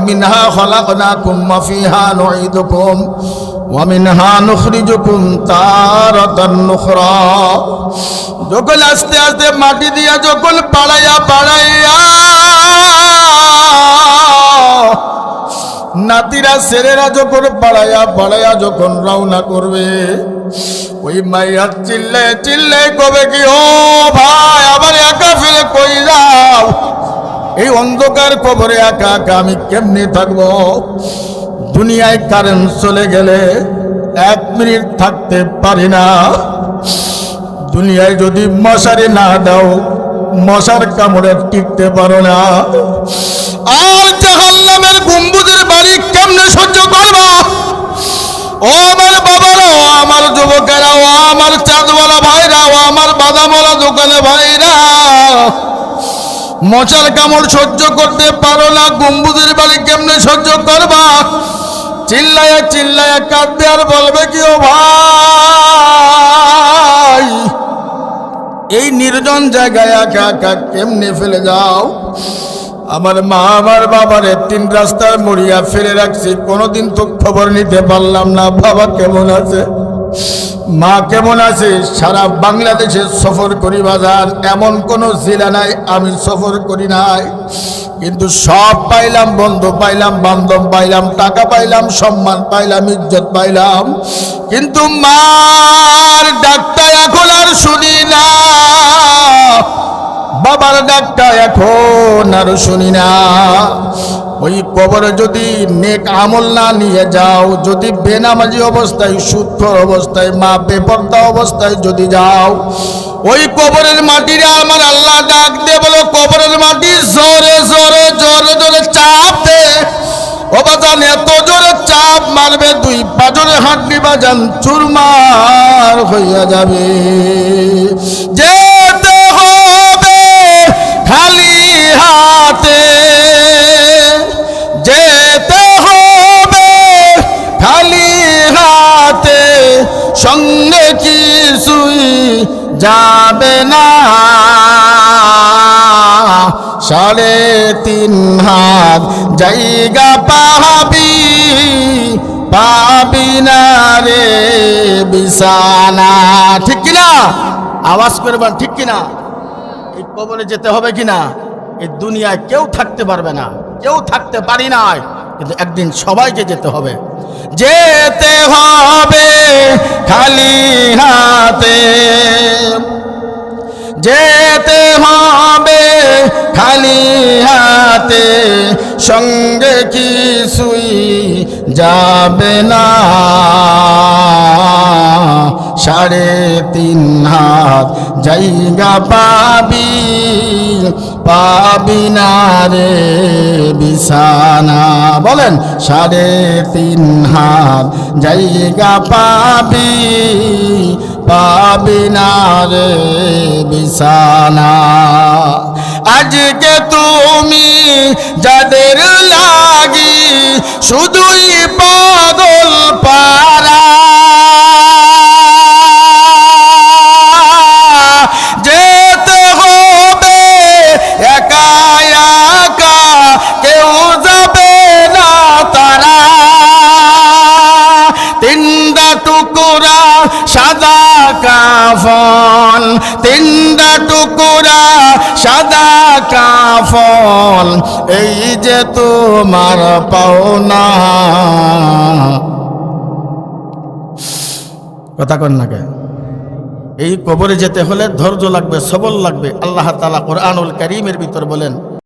মিনহা খলাকনাকুম ওয়া ফিহা নুঈদুকুম ওয়া মিনহা নুখরিজুকুম তারাতান নুখরা। যখন আস্তে আস্তে মাটি দিয়া যখন পাড়াইয়া নাতিরা ছেলেরা যখন পাড়াইয়া যখন রওনা করবে, ওই মাইয়া চিল্লায় কবে কি, ও ভাই আবার একা ফেলে কই যাও? এই অন্ধকার কবরে একা একা আমি কেমনে থাকবো? দুনিয়ায় কারেন্ট চলে গেলে 1 মিনিট থাকতে পারি না। দুনিয়ায় যদি মশারি না দাও, মশার কামড়ে টিকতে পারো না। আর জাহান্নামের গম্বুজের বাড়ি কেমনে সহ্য করবা? ও আমার বাবারা, ও আমার যুবকেরা, ও আমার চাঁদওয়ালা ভাইরা, ও আমার বাদামওয়ালা দোকানে ভাইরা, মশার কামড় সহ্য করতে পারো না, গম্বুজের বাড়ি কেমনে সহ্য করবা? চিল্লায়া কাঁদবে আর বলবে কি, ও ভাই এই নির্জন জায়গায় একা একা কেমনে ফেলে যাও? আমার মা আমার বাবারে 3 রাস্তার মরিয়া ফেলে রাখছি, কোনোদিন তো খবর নিতে পারলাম না। বাবা কেমন আছে, মা কেমন আছে? সারা বাংলাদেশে সফর করি বাজার, এমন কোনো জেলা নাই আমি সফর করি নাই। কিন্তু সব পাইলাম, বন্ধু পাইলাম, বান্ধব পাইলাম, টাকা পাইলাম, সম্মান পাইলাম, ইজ্জত পাইলাম, কিন্তু মার ডাকটা এখন আর শুনি না, বাবার ডাকটা এখন আর শুনি না। ওই কবরে যদি নেক আমল না নিয়ে যাও, যদি বেনামাজি অবস্থায়, সুদখোর অবস্থায়, মা বেপরদা অবস্থায় যদি যাও, ওই কবরের মাটিরে আমার আল্লাহ ডাক দে, বলো কবরের মাটি জোরে জোরে জোরে জোরে চাপ দে। ও বাজান এত জোরে চাপ মারবে, 2 পাজরে হাঁটলি বাজান চুরমার হইয়া যাবে। যেতে হবে খালি হাতে, যেতে হবে খালি হাতে, সঙ্গে কিছুই যাবে না। 3.5 হাত জায়গা পাবি না রে বিছানা। ঠিক কিনা? আওয়াজ করবেন, ঠিক কিনা? এই কবরে যেতে হবে কিনা? এই দুনিয়ায় কেউ থাকতে পারবে না, কেউ থাকতে পারি না, কিন্তু একদিন সবাইকে যেতে হবে। যেতে হবে খালি হাতে, যেতে হবে খালি হাতে, সঙ্গে কিছুই যাবে না। 3.5 হাত জায়গা পাবি না রে বিছানা। বলেন 3.5 হাত জায়গা পাবি না রে বিছানা। আজকে তুমি যাদের লাগি শুধুই পাগল পারা, যেতে হবে একা একা, কেউ যাবে না তারা। 3টা টুকরা সাদা কাফন, 3টা টুকরা সাদা কাফন, এই যে তোমার পাওনা। কথা কন না কে? এই কবরে যেতে হলে ধৈর্য লাগবে, সবর লাগবে। আল্লাহ তাআলা কোরআনুল কারীমের ভিতর বলেন,